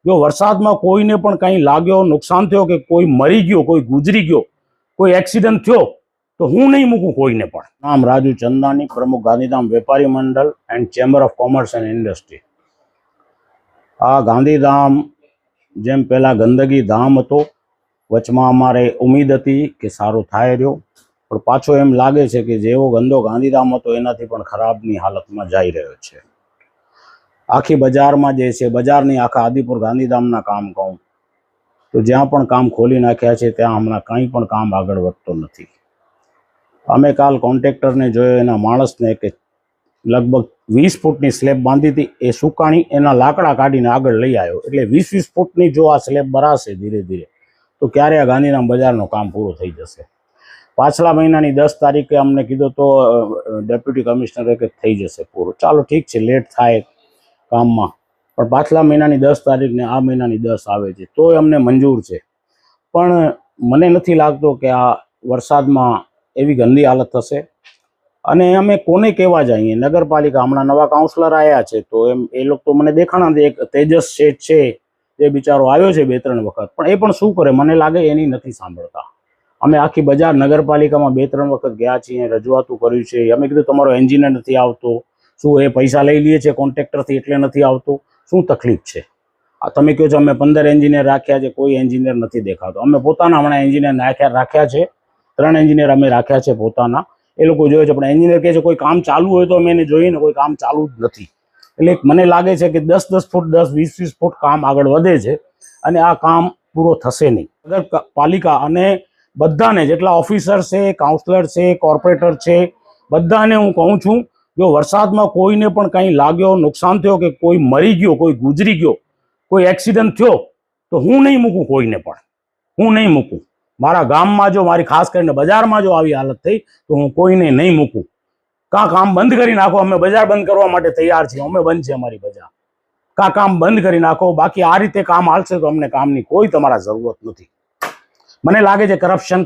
જો વરસાદમાં કોઈને પણ કંઈ લાગ્યો, નુકસાન થયો કે કોઈ મરી ગયો, કોઈ ગુજરી ગયો, કોઈ એક્સિડન્ટ થયો તો હું નહીં મૂકું કોઈને પણ. નામ રાજુ ચંદાની, પ્રમુખ ગાંધીધામ વેપારી મંડળ and chamber of commerce and industry. આ ગાંધીધામ જેમ પહેલાં ગંદકી ધામ હતો, વચમાં અમારે ઉમ્મીદ હતી કે સારું થાય રહ્યો, પણ પાછો એમ લાગે છે કે જેવો ગંદો ગાંધીધામ હતો એનાથી પણ ખરાબની હાલતમાં જઈ રહ્યો છે. આખી બજારમાં જે છે, બજારની આખા આદિપુર ગાંધીધામના કામ કહું તો જ્યાં પણ કામ ખોલી નાખ્યા છે ત્યાં હમણાં કંઈ પણ કામ આગળ વધતો નથી. અમે કાલ કોન્ટ્રાક્ટરને જોયો, એના માણસને કે લગભગ 20 ફૂટની સ્લેબ બાંધી હતી, એ સુકાણી એના લાકડા કાઢીને આગળ લઈ આવ્યો. એટલે 20 ફૂટની જો આ સ્લેબ ભરાશે ધીરે ધીરે તો ક્યારે આ ગાંધીધામ બજારનું કામ પૂરું થઈ જશે. પાછલા મહિનાની 10 તારીખે અમને કીધું તો ડેપ્યુટી કમિશનરે કે થઈ જશે પૂરું. ચાલો ઠીક છે, લેટ થાય કામમાં, પણ પાછલા મહિનાની 10 તારીખને આ મહિનાની 10 આવે છે તોય અમને મંજૂર છે. પણ મને નથી લાગતો કે આ વરસાદમાં એવી ગંદી હાલત થશે. અને અમે કોને કહેવા જઈએ? નગરપાલિકા હમણાં નવા કાઉન્સિલર આવ્યા છે તો એ લોકો તો મને દેખાણા દે. એક તેજસ શેઠ છે, એ બિચારો આવ્યો છે 2-3 વખત, પણ એ પણ શું કરે મને લાગે એની નથી સાંભળતા. અમે આખી બજાર નગરપાલિકામાં 2-3 વખત ગયા છીએ, રજૂઆતો કર્યું છે. અમે કીધું તમારો એન્જિનિયર નથી આવતો, શું એ પૈસા લઈ લઈએ છે કોન્ટ્રાક્ટરથી એટલે નથી આવતો? શું તકલીફ છે? આ તમે કહો છો અમે 15 એન્જિનિયર રાખ્યા છે, કોઈ એન્જિનિયર નથી દેખાતો. અમે પોતાના હમણાં એન્જિનિયર રાખ્યા છે, 3 એન્જિનિયર અમે રાખ્યા છે પોતાના. એ લોકો જોયે છે, પણ એન્જિનિયર કહે છે કોઈ કામ ચાલુ હોય તો અમે એને જોઈએ ને, કોઈ કામ ચાલુ જ નથી. એટલે મને લાગે છે કે 10-10 ફૂટ 10-20-20 ફૂટ કામ આગળ વધે છે અને આ કામ પૂરો થશે નહીં. નગરપાલિકા અને બધાને, જેટલા ઓફિસર છે, કાઉન્સિલર છે, કોર્પોરેટર છે, બધાને હું કહું છું, જો વરસાદમાં કોઈને પણ કંઈ લાગ્યો, નુકસાન થયો કે કોઈ મરી ગયો, કોઈ ગુજરી ગયો, કોઈ એક્સિડન્ટ થયો તો હું નહીં મૂકું કોઈને પણ. હું નહીં મૂકું. મારા ગામમાં જો, મારી ખાસ કરીને બજારમાં જો આવી હાલત થઈ તો હું કોઈને નહીં મૂકું. કામ બંધ કરી નાખો, અમે બજાર બંધ કરવા માટે તૈયાર છીએ. અમે બંધ છે અમારી બજાર. કામ બંધ કરી નાખો, બાકી આ રીતે કામ હાલશે તો અમને કામની કોઈ તમારા જરૂરત નથી. મને લાગે છે કરપ્શન.